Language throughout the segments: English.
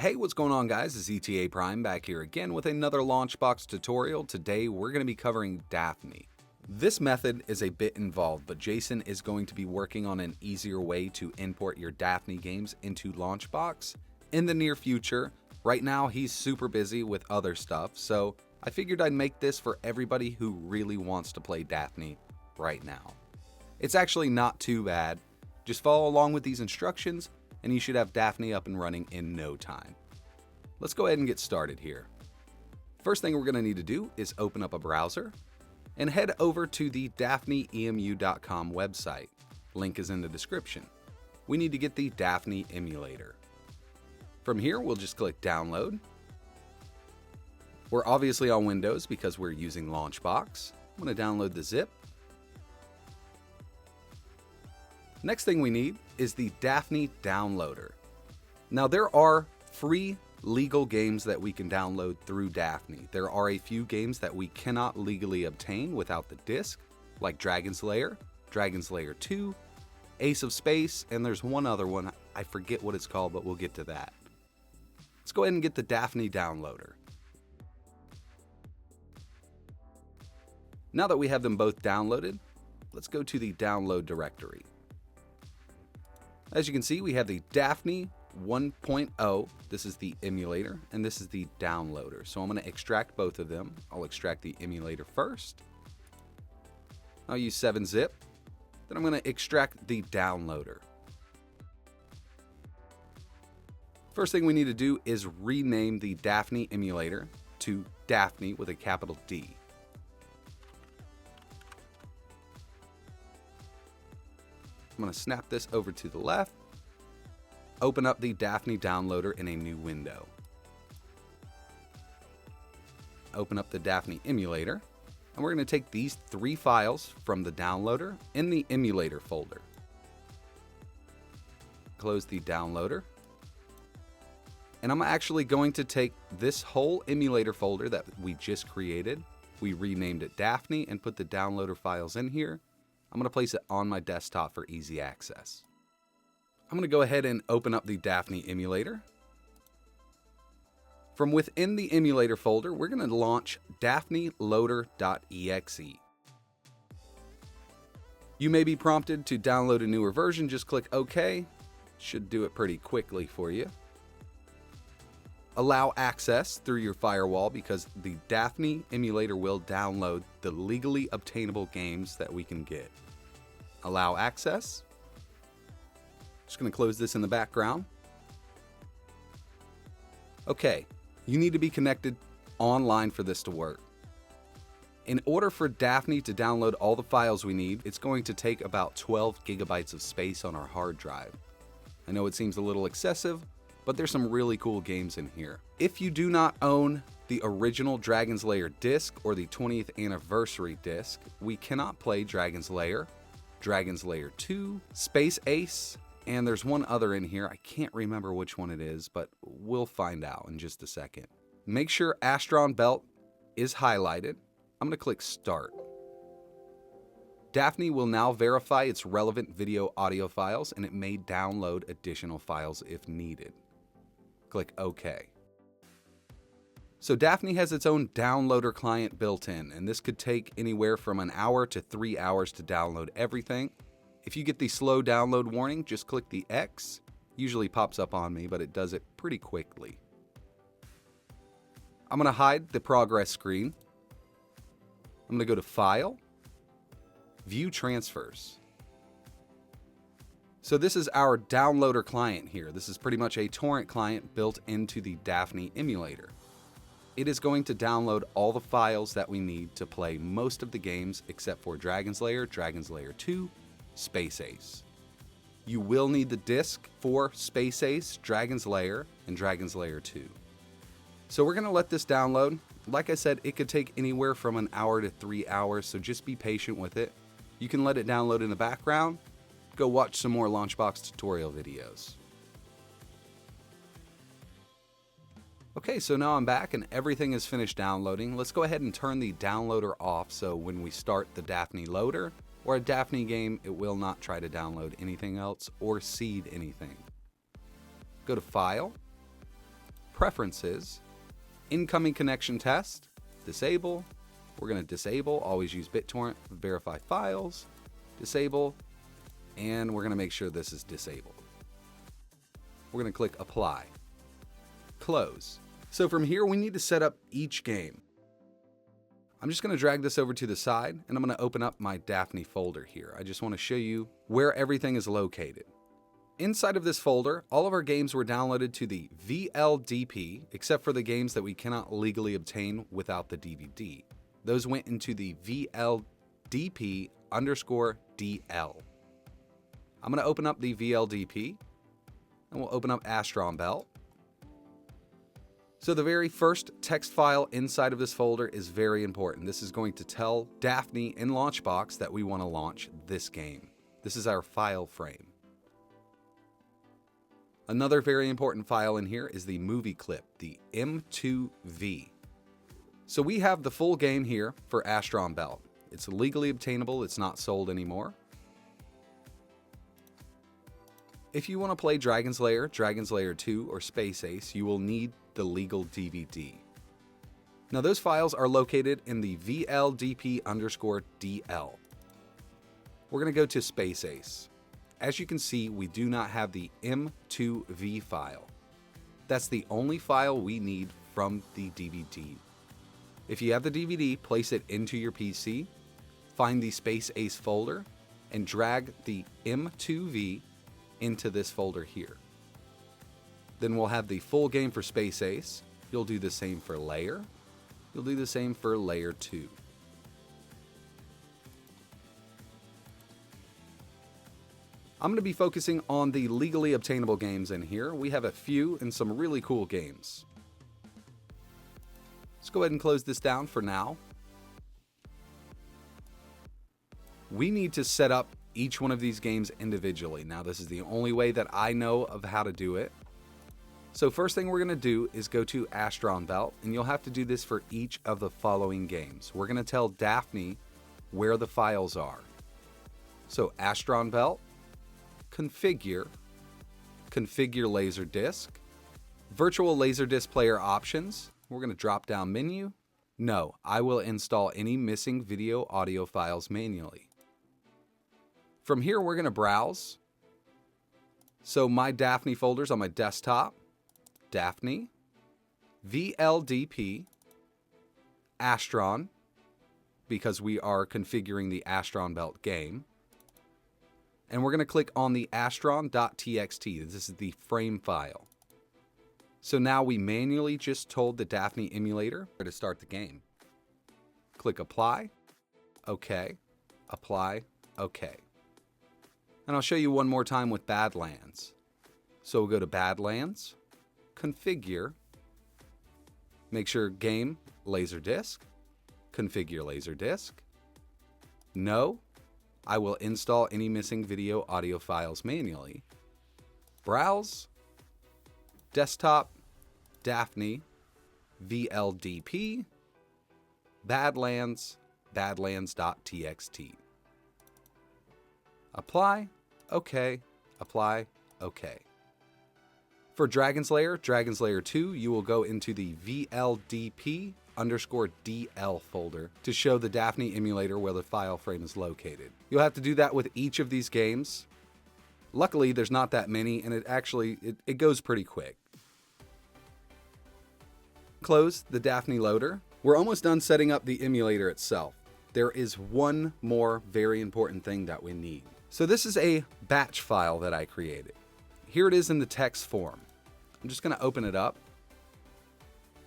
Hey, what's going on guys? It's ETA Prime back here again with another LaunchBox tutorial. Today we're going to be covering Daphne. This method is a bit involved, but Jason is going to be working on an easier way to import your Daphne games into LaunchBox in the near future. Right now he's super busy with other stuff, so I figured I'd make this for everybody who really wants to play Daphne right now. It's actually not too bad. Just follow along with these instructions and you should have Daphne up and running in no time. Let's go ahead and get started here. First thing we're going to need to do is open up a browser and head over to the daphneemu.com website. Link is in the description. We need to get the Daphne Emulator. From here, we'll just click download. We're obviously on Windows because we're using LaunchBox. I'm going to download the zip. Next thing we need is the Daphne Downloader. Now there are free legal games that we can download through Daphne. There are a few games that we cannot legally obtain without the disc, like Dragon's Lair, Dragon's Lair 2, Ace of Space, and there's one other one. I forget what it's called, but we'll get to that. Let's go ahead and get the Daphne Downloader. Now that we have them both downloaded, let's go to the download directory. As you can see, we have the Daphne 1.0. This is the emulator, and this is the downloader. So I'm going to extract both of them. I'll extract the emulator first. I'll use 7-zip. Then I'm going to extract the downloader. First thing we need to do is rename the Daphne emulator to Daphne with a capital D. I'm going to snap this over to the left, open up the Daphne Downloader in a new window. Open up the Daphne Emulator, and we're going to take these 3 files from the downloader in the emulator folder. Close the downloader, and I'm actually going to take this whole emulator folder that we just created. We renamed it Daphne and put the downloader files in here. I'm going to place it on my desktop for easy access. I'm going to go ahead and open up the Daphne emulator. From within the emulator folder, we're going to launch daphneloader.exe. You may be prompted to download a newer version. Just click OK. Should do it pretty quickly for you. Allow access through your firewall because the Daphne emulator will download the legally obtainable games that we can get. Allow access. Just going to close this in the background. Okay, you need to be connected online for this to work. In order for Daphne to download all the files we need, it's going to take about 12 gigabytes of space on our hard drive. I know it seems a little excessive, but there's some really cool games in here. If you do not own the original Dragon's Lair disc or the 20th anniversary disc, we cannot play Dragon's Lair, Dragon's Lair 2, Space Ace, and there's one other in here. I can't remember which one it is, but we'll find out in just a second. Make sure Astron Belt is highlighted. I'm going to click Start. Daphne will now verify its relevant video audio files, and it may download additional files if needed. Click OK. So Daphne has its own downloader client built in, and this could take anywhere from an hour to 3 hours to download everything. If you get the slow download warning, just click the X. Usually pops up on me, but it does it pretty quickly. I'm going to hide the progress screen. I'm going to go to File, View Transfers. So this is our downloader client here. This is pretty much a torrent client built into the Daphne emulator. It is going to download all the files that we need to play most of the games except for Dragon's Lair, Dragon's Lair 2, Space Ace. You will need the disc for Space Ace, Dragon's Lair, and Dragon's Lair 2. So we're going to let this download. Like I said, it could take anywhere from an hour to 3 hours, so just be patient with it. You can let it download in the background. Go watch some more LaunchBox tutorial videos. Okay, so now I'm back and everything is finished downloading. Let's go ahead and turn the downloader off so when we start the Daphne Loader or a Daphne game, it will not try to download anything else or seed anything. Go to File, Preferences, Incoming Connection Test, Disable. We're going to disable, always use BitTorrent, verify files, disable, and we're going to make sure this is disabled. We're going to click Apply, Close. So from here, we need to set up each game. I'm just going to drag this over to the side, and I'm going to open up my Daphne folder here. I just want to show you where everything is located. Inside of this folder, all of our games were downloaded to the VLDP, except for the games that we cannot legally obtain without the DVD. Those went into the VLDP_DL. I'm going to open up the VLDP, and we'll open up Astron Belt. So the very first text file inside of this folder is very important. This is going to tell Daphne in LaunchBox that we want to launch this game. This is our file frame. Another very important file in here is the movie clip, the M2V. So we have the full game here for Astron Belt. It's legally obtainable, it's not sold anymore. If you want to play Dragon's Lair, Dragon's Lair 2, or Space Ace, you will need the legal DVD. Now those files are located in the VLDP_DL. We're going to go to Space Ace. As you can see, we do not have the M2V file. That's the only file we need from the DVD. If you have the DVD, place it into your PC, find the Space Ace folder, and drag the M2V into this folder here. Then we'll have the full game for Space Ace. You'll do the same for Lair. You'll do the same for Lair 2. I'm going to be focusing on the legally obtainable games in here. We have a few and some really cool games. Let's go ahead and close this down for now. We need to set up each one of these games individually. Now, this is the only way that I know of how to do it. So first thing we're going to do is go to Astron Belt, and you'll have to do this for each of the following games. We're going to tell Daphne where the files are. So Astron Belt, Configure, Configure Laserdisc, Virtual Laserdisc Player Options. We're going to drop down menu. No, I will install any missing video audio files manually. From here, we're going to browse. So my Daphne folders on my desktop, Daphne, VLDP, Astron, because we are configuring the Astron Belt game. And we're going to click on the astron.txt. This is the frame file. So now we manually just told the Daphne emulator to start the game. Click Apply, OK, Apply, OK. And I'll show you one more time with Badlands. So we'll go to Badlands, Configure, make sure Game, Laserdisc, Configure Laserdisc. No, I will install any missing video audio files manually. Browse, Desktop, Daphne, VLDP, Badlands, badlands.txt. Apply, OK, apply, OK. For Dragon's Lair, Dragon's Lair 2, you will go into the VLDP_DL folder to show the Daphne emulator where the file frame is located. You'll have to do that with each of these games. Luckily, there's not that many, and it goes pretty quick. Close the Daphne Loader. We're almost done setting up the emulator itself. There is one more very important thing that we need. So this is a batch file that I created. Here it is in the text form. I'm just going to open it up.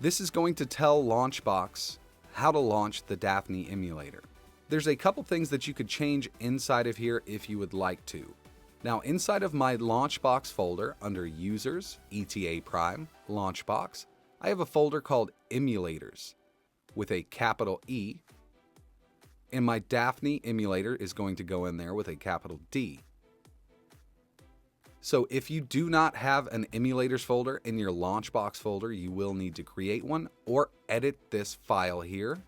This is going to tell LaunchBox how to launch the Daphne emulator. There's a couple things that you could change inside of here if you would like to. Now, inside of my LaunchBox folder under Users, ETA Prime, LaunchBox, I have a folder called Emulators with a capital E, and my Daphne emulator is going to go in there with a capital D. So if you do not have an emulators folder in your LaunchBox folder, you will need to create one or edit this file here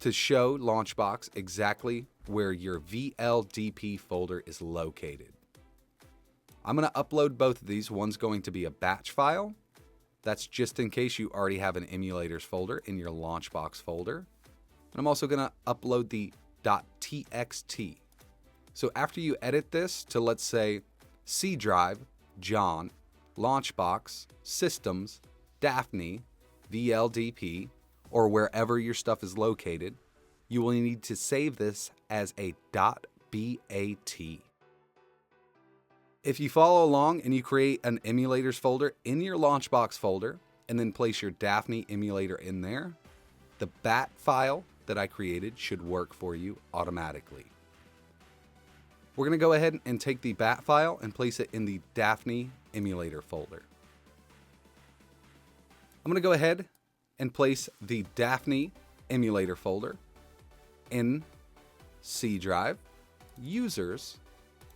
to show LaunchBox exactly where your VLDP folder is located. I'm going to upload both of these. One's going to be a batch file, That's just in case you already have an emulators folder in your LaunchBox folder. And I'm also going to upload the .txt. So after you edit this to, let's say, C drive, John, LaunchBox, Systems, Daphne, VLDP, or wherever your stuff is located, you will need to save this as a .bat. If you follow along and you create an emulators folder in your LaunchBox folder and then place your Daphne emulator in there, the bat file that I created should work for you automatically. We're going to go ahead and take the bat file and place it in the Daphne emulator folder. I'm going to go ahead and place the Daphne emulator folder in C drive, users,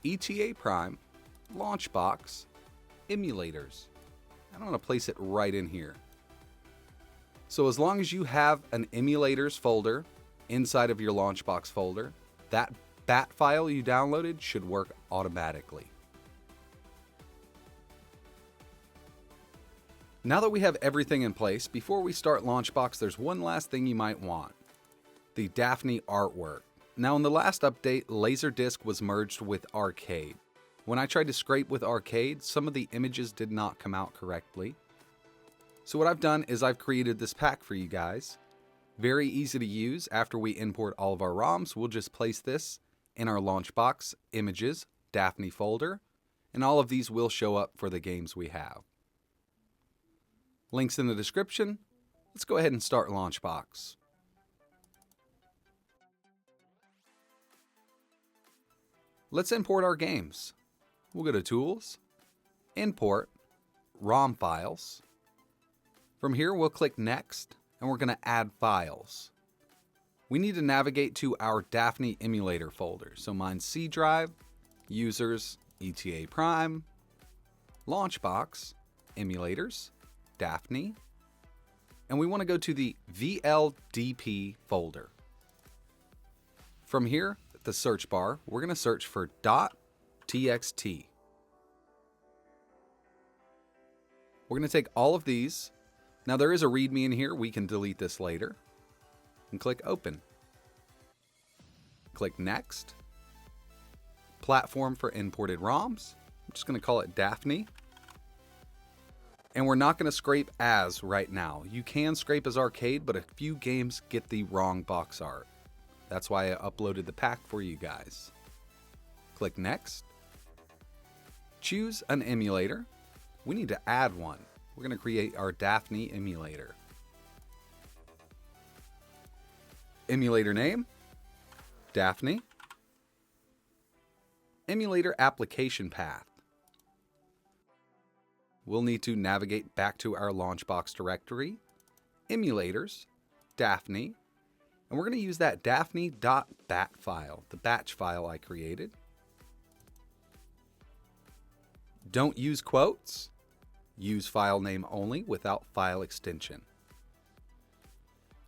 ETA Prime, LaunchBox, emulators. I'm going to place it right in here. So as long as you have an emulators folder inside of your LaunchBox folder, that bat file you downloaded should work automatically. Now that we have everything in place, before we start LaunchBox, there's one last thing you might want: the Daphne Artwork. Now in the last update, Laserdisc was merged with Arcade. When I tried to scrape with Arcade, some of the images did not come out correctly. So what I've done is I've created this pack for you guys. Very easy to use. After we import all of our ROMs, we'll just place this in our LaunchBox Images Daphne folder, and all of these will show up for the games we have. Links in the description. Let's go ahead and start LaunchBox. Let's import our games. We'll go to Tools, Import, ROM Files. From here, we'll click Next, and we're going to add files. We need to navigate to our Daphne emulator folder. So mine's C drive, users, ETA Prime, LaunchBox, emulators, Daphne, and we want to go to the VLDP folder. From here, at the search bar, we're going to search for .txt. We're going to take all of these. Now there is a README in here. We can delete this later. And click Open. Click Next. Platform for imported ROMs. I'm just going to call it Daphne. And we're not going to scrape as right now. You can scrape as Arcade, but a few games get the wrong box art. That's why I uploaded the pack for you guys. Click Next. Choose an emulator. We need to add one. We're going to create our Daphne emulator. Emulator name, Daphne. Emulator application path. We'll need to navigate back to our LaunchBox directory, emulators, Daphne, and we're going to use that daphne.bat file, the batch file I created. Don't use quotes. Use file name only without file extension.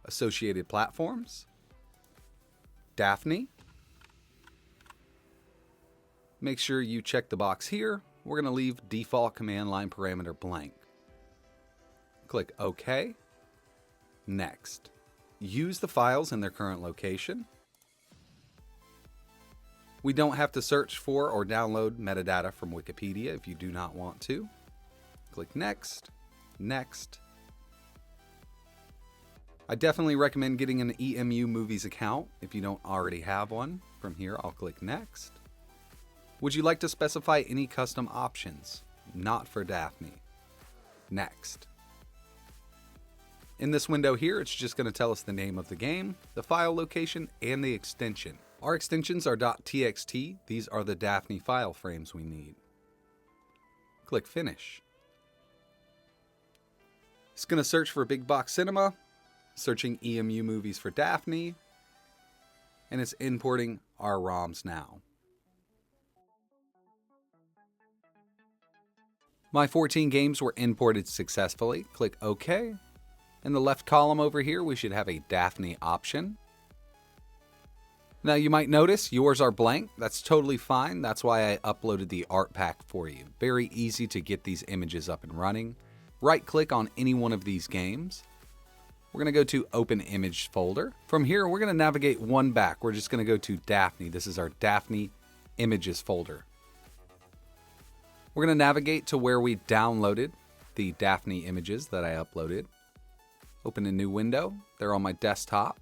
Associated platforms, Daphne. Make sure you check the box here. We're going to leave default command line parameter blank. Click OK. Next. Use the files in their current location. We don't have to search for or download metadata from Wikipedia if you do not want to. Click Next. Next. I definitely recommend getting an EMU Movies account if you don't already have one. From here, I'll click Next. Would you like to specify any custom options? Not for Daphne. Next. In this window here, it's just going to tell us the name of the game, the file location, and the extension. Our extensions are .txt. These are the Daphne file frames we need. Click Finish. It's going to search for Big Box Cinema, searching EMU Movies for Daphne, and it's importing our ROMs now. My 14 games were imported successfully. Click OK. In the left column over here, we should have a Daphne option. Now you might notice yours are blank. That's totally fine. That's why I uploaded the art pack for you. Very easy to get these images up and running. right-click on any one of these games. We're going to go to Open Image folder. From here, we're going to navigate one back. We're just going to go to Daphne. This is our Daphne Images folder. We're going to navigate to where we downloaded the Daphne images that I uploaded. Open a new window. They're on my desktop.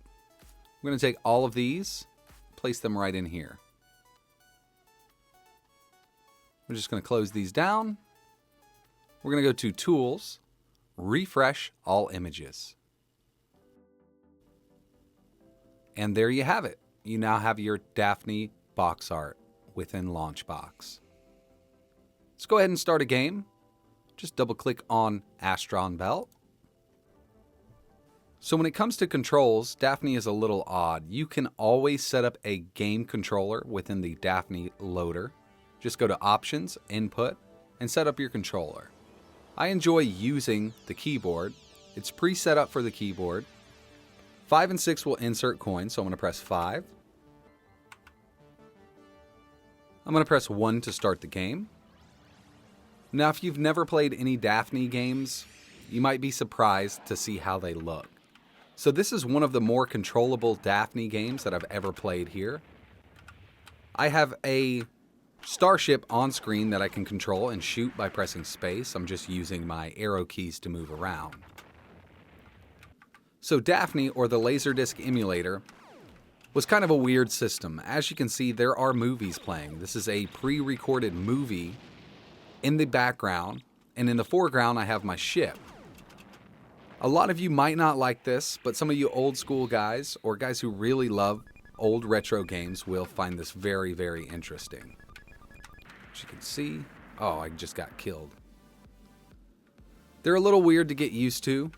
We're going to take all of these, place them right in here. We're just going to close these down. We're going to go to Tools, Refresh All Images. And there you have it. You now have your Daphne box art within LaunchBox. Let's go ahead and start a game. Just double click on Astron Belt. So when it comes to controls, Daphne is a little odd. You can always set up a game controller within the Daphne Loader. Just go to Options, Input, and set up your controller. I enjoy using the keyboard. It's pre-set up for the keyboard. 5 and 6 will insert coins, so I'm going to press 5. I'm going to press 1 to start the game. Now, if you've never played any Daphne games, you might be surprised to see how they look. So this is one of the more controllable Daphne games that I've ever played here. I have a starship on screen that I can control and shoot by pressing space. I'm just using my arrow keys to move around. So Daphne, or the Laserdisc emulator, was kind of a weird system. As you can see, there are movies playing. This is a pre-recorded movie in the background, and in the foreground I have my ship. A lot of you might not like this, but some of you old school guys, or guys who really love old retro games, will find this very, very interesting. As you can see, oh, I just got killed. They're a little weird to get used to.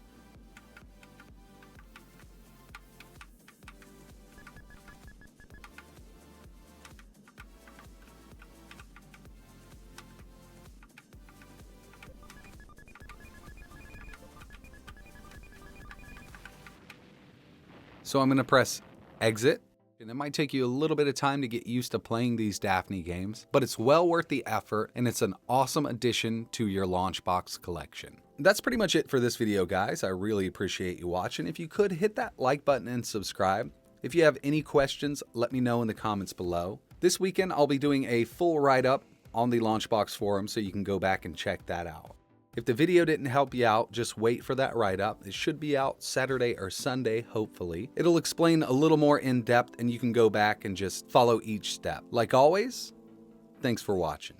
So I'm going to press Exit. And it might take you a little bit of time to get used to playing these Daphne games, but it's well worth the effort, and it's an awesome addition to your LaunchBox collection. That's pretty much it for this video, guys. I really appreciate you watching. If you could, hit that like button and subscribe. If you have any questions, let me know in the comments below. This weekend, I'll be doing a full write-up on the LaunchBox forum, so you can go back and check that out. If the video didn't help you out, just wait for that write-up. It should be out Saturday or Sunday, hopefully. It'll explain a little more in depth, and you can go back and just follow each step. Like always, thanks for watching.